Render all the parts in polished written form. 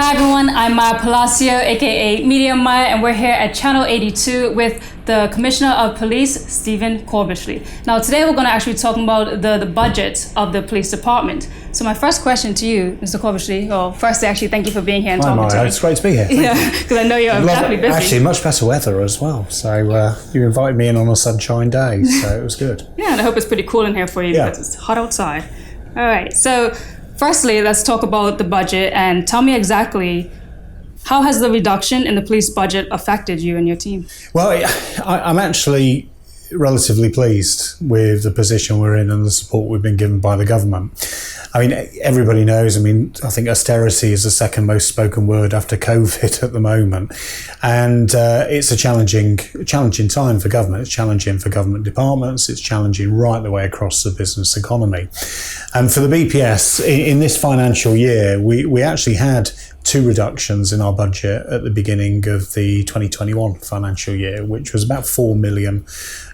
Hi everyone, I'm Maya Palacio, aka Media Maya, and we're here at Channel 82 with the Commissioner of Police, Stephen Corbishley. Now today we're going to actually talk about the budget of the police department. So my first question to you, Mr. Corbishley, well, firstly actually thank you for being here and talking to me. It's great to be here. Yeah, because I know you're exactly busy. Actually, much better weather as well. So you invited me in on a sunshine day, so it was good. Yeah, and I hope it's pretty cool in here for you because it's hot outside. All right, so firstly, let's talk about the budget and tell me exactly how has the reduction in the police budget affected you and your team? Well, I'm actually relatively pleased with the position we're in and the support we've been given by the government. I mean, everybody knows, I think austerity is the second most spoken word after COVID at the moment. And it's a challenging time for government. It's challenging for government departments. It's challenging right the way across the business economy. And for the BPS, in this financial year, we actually had two reductions in our budget at the beginning of the 2021 financial year, which was about $4 million.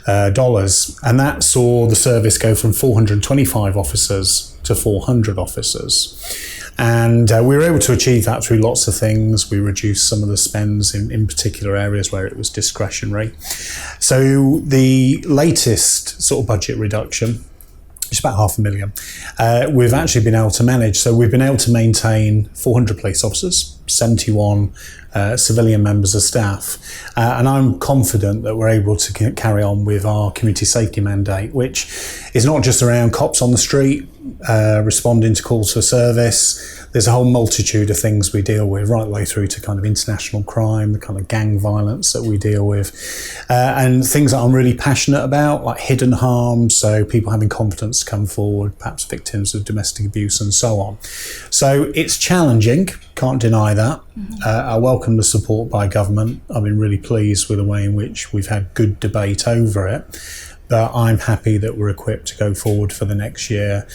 And that saw the service go from 425 officers to 400 officers. And we were able to achieve that through lots of things. We reduced some of the spends in particular areas where it was discretionary. So the latest sort of budget reduction, it's about $500,000. We've actually been able to manage. So we've been able to maintain 400 police officers, 71 civilian members of staff. And I'm confident that we're able to carry on with our community safety mandate, which is not just around cops on the street, responding to calls for service. There's a whole multitude of things we deal with, right the way through to kind of international crime, the kind of gang violence that we deal with, and things that I'm really passionate about, like hidden harm, so people having confidence to come forward, perhaps victims of domestic abuse and so on. So it's challenging, can't deny that. I welcome the support by government. I've been really pleased with the way in which we've had good debate over it, but I'm happy that we're equipped to go forward for the next year,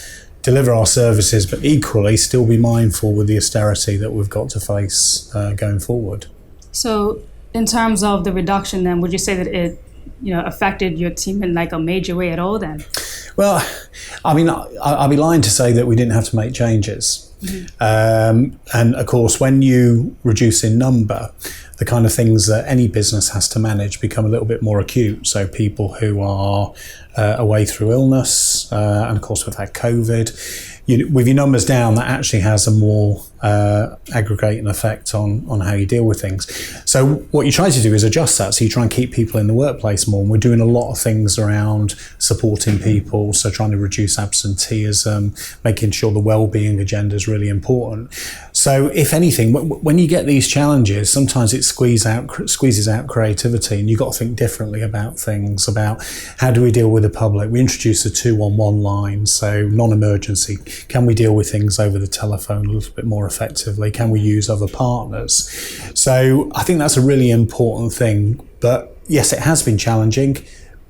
deliver our services, but equally still be mindful with the austerity that we've got to face going forward. So in terms of the reduction then, would you say that it affected your team in like a major way at all then? Well, I mean, I'd be lying to say that we didn't have to make changes. And of course, when you reduce in number, the kind of things that any business has to manage become a little bit more acute. So people who are away through illness, and of course we've had COVID, with your numbers down, that actually has a more aggregating effect on how you deal with things. So what you try to do is adjust that. So you try and keep people in the workplace more. And we're doing a lot of things around supporting people. So trying to reduce absenteeism, making sure the well-being agenda is really important. So if anything, when you get these challenges, sometimes it squeezes out creativity, and you've got to think differently about things, about how do we deal with the public. We introduced a 211 line, so non-emergency. Can we deal with things over the telephone a little bit more effectively? Can we use other partners? So I think that's a really important thing. But yes, it has been challenging,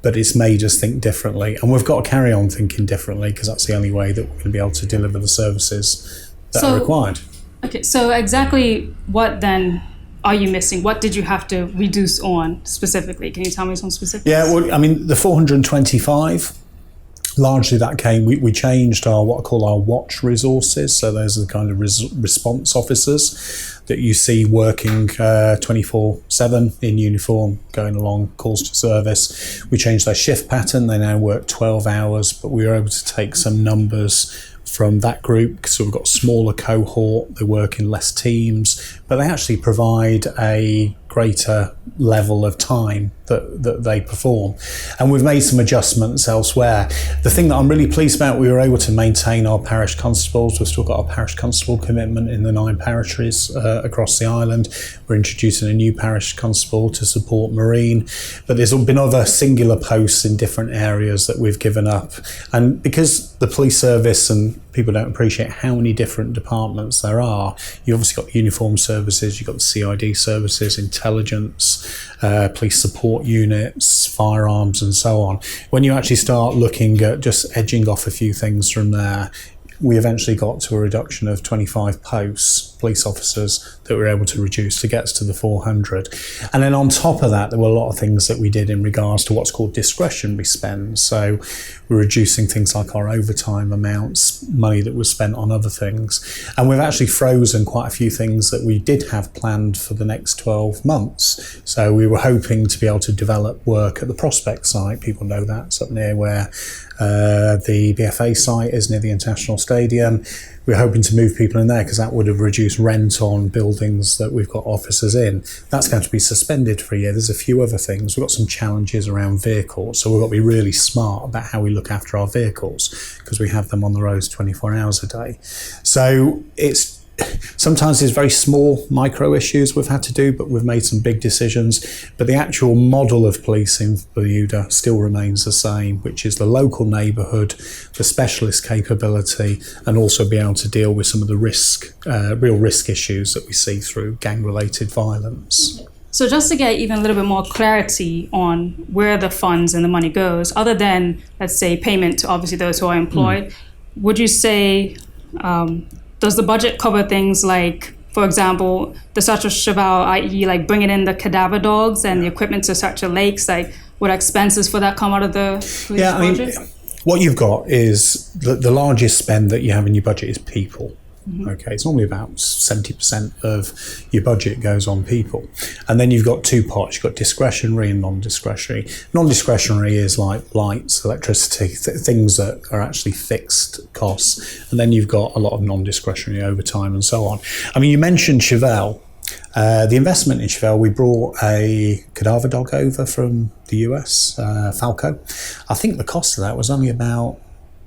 but it's made us think differently. And we've got to carry on thinking differently, because that's the only way that we're going to be able to deliver the services that are required. Okay, so exactly what then are you missing? What did you have to reduce on specifically? Can you tell me some specifics? Yeah, well, I mean, the 425, largely that came, we changed what I call our watch resources. So those are the kind of response officers that you see working 24/7 in uniform, going along calls to service. We changed their shift pattern. They now work 12 hours, but we were able to take some numbers from that group. So we've got a smaller cohort, they work in less teams, but they actually provide a greater level of time that they perform. And we've made some adjustments elsewhere. The thing that I'm really pleased about, we were able to maintain our parish constables. We've still got our parish constable commitment in the 9 parishes across the island. We're introducing a new parish constable to support Marine, but there's been other singular posts in different areas that we've given up. And because the police service, and people don't appreciate how many different departments there are, you've obviously got uniform services, you've got the CID services, intelligence, police support units, firearms and so on. When you actually start looking at just edging off a few things from there, we eventually got to a reduction of 25 posts, police officers, that we were able to reduce to get us to the 400. And then on top of that, there were a lot of things that we did in regards to what's called discretionary spend. So we're reducing things like our overtime amounts, money that was spent on other things. And we've actually frozen quite a few things that we did have planned for the next 12 months. So we were hoping to be able to develop work at the Prospect site. People know that's up near where the BFA site is, near the International Stadium. We're hoping to move people in there because that would have reduced rent on buildings that we've got offices in. That's going to be suspended for a year. There's a few other things. We've got some challenges around vehicles, so we've got to be really smart about how we look after our vehicles because we have them on the roads 24 hours a day. So sometimes there's very small micro issues we've had to do, but we've made some big decisions. But the actual model of policing for Bermuda still remains the same, which is the local neighbourhood, the specialist capability, and also be able to deal with some of the real risk issues that we see through gang-related violence. So just to get even a little bit more clarity on where the funds and the money goes, other than, let's say, payment to obviously those who are employed, would you say, does the budget cover things like, for example, the search of Cheval, i.e. like bringing in the cadaver dogs and the equipment to search the lakes? Like, would expenses for that come out of the police budget? What you've got is the largest spend that you have in your budget is people. Okay, it's normally about 70% of your budget goes on people. And then you've got two parts. You've got discretionary and non-discretionary. Non-discretionary is like lights, electricity, things that are actually fixed costs. And then you've got a lot of non-discretionary overtime and so on. I mean, you mentioned Cheval. The investment in Cheval, we brought a cadaver dog over from the US, Falco. I think the cost of that was only about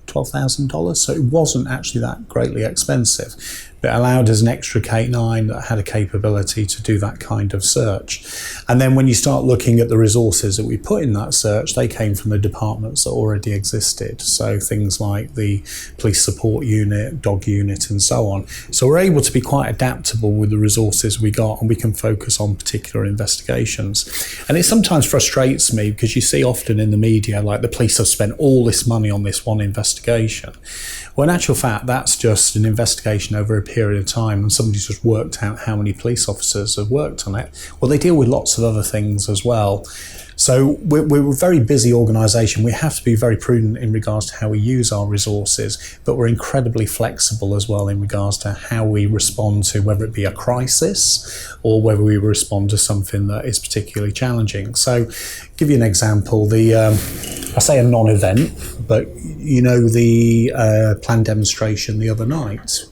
$12,000, so it wasn't actually that greatly expensive. But it allowed us an extra K9 that had a capability to do that kind of search. And then when you start looking at the resources that we put in that search, they came from the departments that already existed. So things like the police support unit, dog unit, and so on. So we're able to be quite adaptable with the resources we got, and we can focus on particular investigations. And it sometimes frustrates me because you see often in the media, like the police have spent all this money on this one investigation. Well, in actual fact, that's just an investigation over a period of time, and somebody's just worked out how many police officers have worked on it. Well, they deal with lots of other things as well. So we're a very busy organisation. We have to be very prudent in regards to how we use our resources, but we're incredibly flexible as well in regards to how we respond to whether it be a crisis or whether we respond to something that is particularly challenging. So, give you an example. I say a non-event, but you know the planned demonstration the other night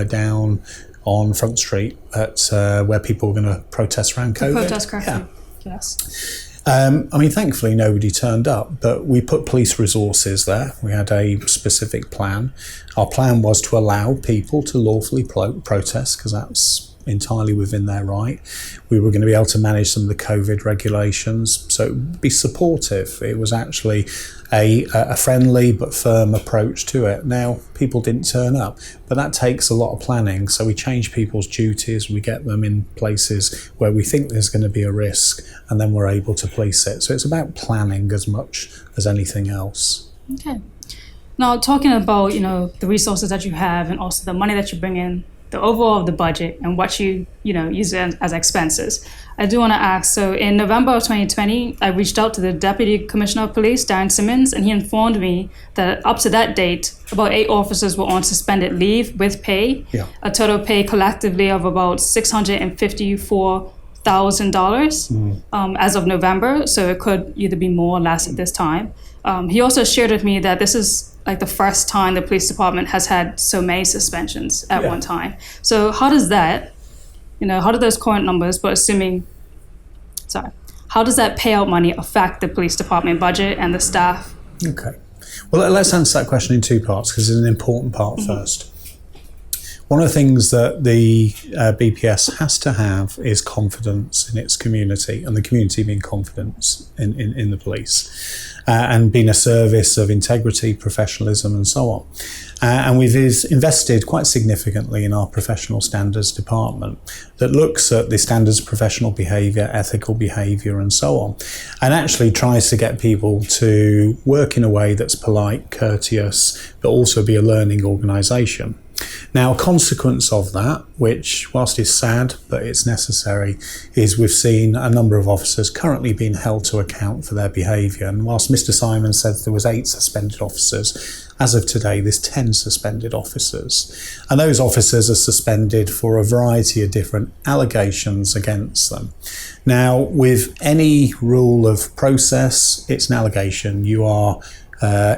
down on Front Street at where people were going to protest around COVID. Protest curfew. Yes. I mean, thankfully nobody turned up, but we put police resources there. We had a specific plan. Our plan was to allow people to lawfully protest, because that's entirely within their right. We were going to be able to manage some of the COVID regulations, so be supportive. It was actually a friendly but firm approach to it. Now, people didn't turn up, but that takes a lot of planning. So we change people's duties, we get them in places where we think there's going to be a risk, and then we're able to police it. So it's about planning as much as anything else. Okay. Now, talking about, the resources that you have and also the money that you bring in, the overall of the budget and what you use as expenses, I do want to ask, so in November of 2020, I reached out to the Deputy Commissioner of Police, Darren Simmons, and he informed me that up to that date, about 8 officers were on suspended leave with pay, a total pay collectively of about $654,000 as of November, so it could either be more or less at this time. He also shared with me that this is like the first time the police department has had so many suspensions at one time. So how does that, how do those current numbers, how does that payout money affect the police department budget and the staff? Okay. Well, let's answer that question in two parts, because it's an important part first. One of the things that the BPS has to have is confidence in its community, and the community being confidence in the police, and being a service of integrity, professionalism, and so on. And we've invested quite significantly in our professional standards department that looks at the standards of professional behaviour, ethical behaviour, and so on, and actually tries to get people to work in a way that's polite, courteous, but also be a learning organisation. Now, a consequence of that, which whilst is sad, but it's necessary, is we've seen a number of officers currently being held to account for their behaviour. And whilst Mr. Simon said there was 8 suspended officers, as of today, there's 10 suspended officers. And those officers are suspended for a variety of different allegations against them. Now, with any rule of process, it's an allegation. You are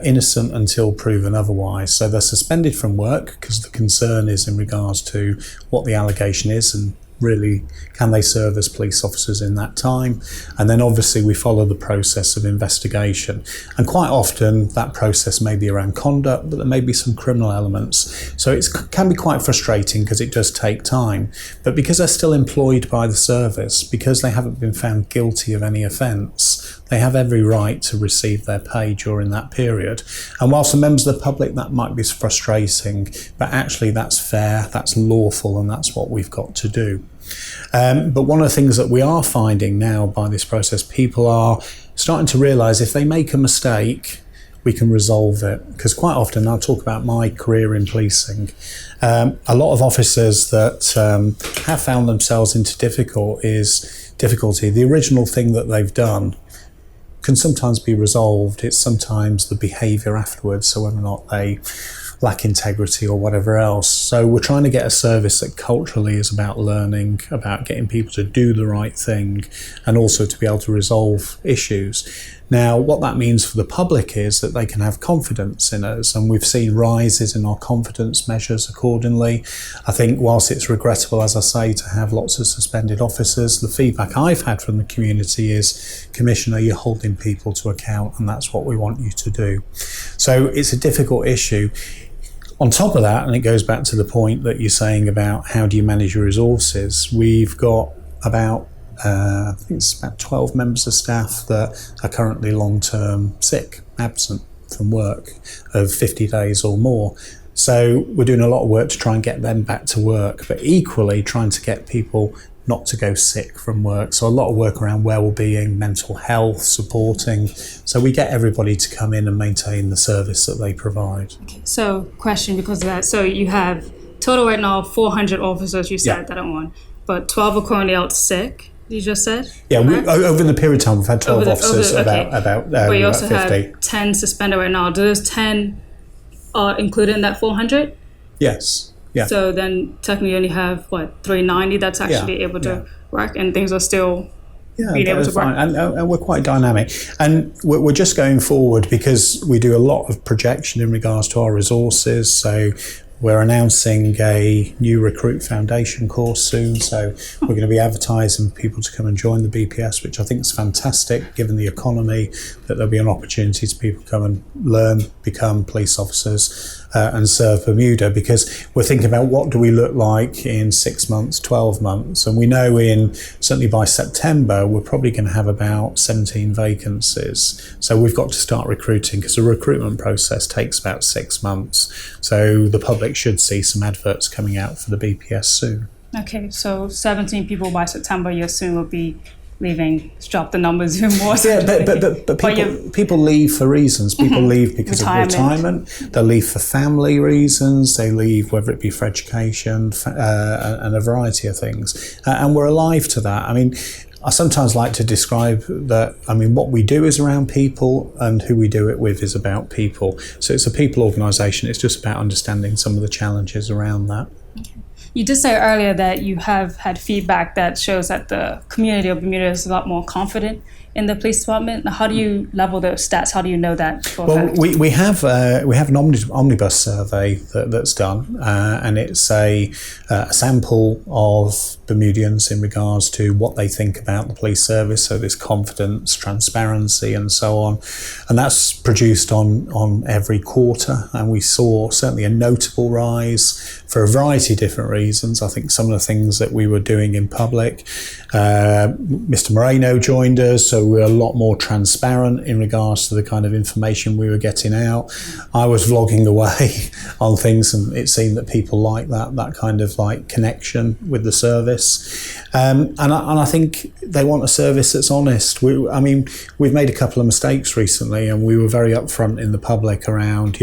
innocent until proven otherwise. So they're suspended from work because the concern is in regards to what the allegation is and really can they serve as police officers in that time. And then obviously we follow the process of investigation. And quite often that process may be around conduct, but there may be some criminal elements. So it can be quite frustrating because it does take time. But because they're still employed by the service, because they haven't been found guilty of any offence, they have every right to receive their pay during that period. And whilst for members of the public that might be frustrating, but actually that's fair, that's lawful, and that's what we've got to do. But one of the things that we are finding now by this process, people are starting to realise if they make a mistake, we can resolve it. Because quite often, I'll talk about my career in policing, a lot of officers that have found themselves into difficulty, the original thing that they've done can sometimes be resolved. It's sometimes the behaviour afterwards, so whether or not they lack integrity or whatever else. So we're trying to get a service that culturally is about learning, about getting people to do the right thing, and also to be able to resolve issues. Now, what that means for the public is that they can have confidence in us, and we've seen rises in our confidence measures accordingly. I think whilst it's regrettable, as I say, to have lots of suspended officers, the feedback I've had from the community is, Commissioner, you're holding people to account, and that's what we want you to do. So it's a difficult issue. On top of that, and it goes back to the point that you're saying about how do you manage your resources, we've got about I think it's about 12 members of staff that are currently long-term sick, absent from work of 50 days or more. So we're doing a lot of work to try and get them back to work, but equally trying to get people not to go sick from work. So a lot of work around well-being, mental health, supporting. So we get everybody to come in and maintain the service that they provide. Okay. So question because of that. So you have total right now 400 officers you said that are on, but 12 are currently out sick. You just said? Yeah, over the period of time, we've had 12 officers, about but you also 50. have 10 suspended right now. Do those 10 are included in that 400? Yes. Yeah. So then technically you only have, 390 that's actually able to work, and things are still being able to work. And we're quite dynamic. And we're just going forward because we do a lot of projection in regards to our resources. So we're announcing a new recruit foundation course soon, so we're going to be advertising for people to come and join the BPS, which I think is fantastic given the economy, that there'll be an opportunity to people come and learn, become police officers and serve Bermuda, because we're thinking about what do we look like in 6 months, 12 months, and we know certainly by September we're probably going to have about 17 vacancies. So we've got to start recruiting because the recruitment process takes about 6 months. So the public should see some adverts coming out for the BPS soon. Okay, so 17 people by September you assume will be leaving. Drop the numbers even more. Yeah, but people leave for reasons. People leave because of retirement. They leave for family reasons. They leave whether it be for education and a variety of things. And we're alive to that. I mean, I sometimes like to describe that, what we do is around people and who we do it with is about people. So it's a people organisation. It's just about understanding some of the challenges around that. Okay. You did say earlier that you have had feedback that shows that the community of Bermuda is a lot more confident in the police department? How do you level those stats? How do you know that? Well, we have an omnibus survey that's done, and it's a sample of Bermudians in regards to what they think about the police service. So there's confidence, transparency, and so on, and that's produced on every quarter. And we saw certainly a notable rise for a variety of different reasons. I think some of the things that we were doing in public. Mr. Moreno joined us, so we were a lot more transparent in regards to the kind of information we were getting out. I was vlogging away on things, and it seemed that people like that kind of like connection with the service. And I think they want a service that's honest. We've made a couple of mistakes recently, and we were very upfront in the public around,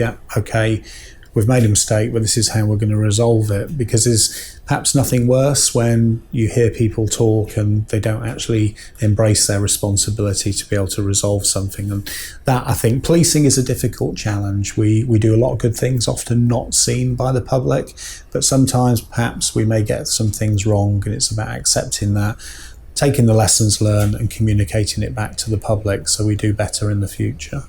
we've made a mistake, but this is how we're going to resolve it, because there's perhaps nothing worse when you hear people talk and they don't actually embrace their responsibility to be able to resolve something. And that, I think, policing is a difficult challenge. We do a lot of good things, often not seen by the public, but sometimes perhaps we may get some things wrong, and it's about accepting that, taking the lessons learned and communicating it back to the public so we do better in the future.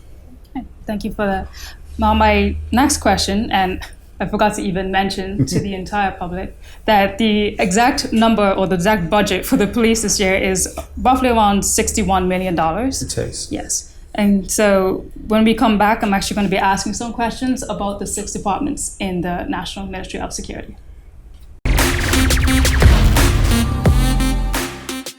Thank you for that. Now, my next question, and I forgot to even mention to the entire public, that the exact number or the exact budget for the police this year is roughly around $61 million. It is. Yes. And so when we come back, I'm actually going to be asking some questions about the 6 departments in the National Ministry of Security.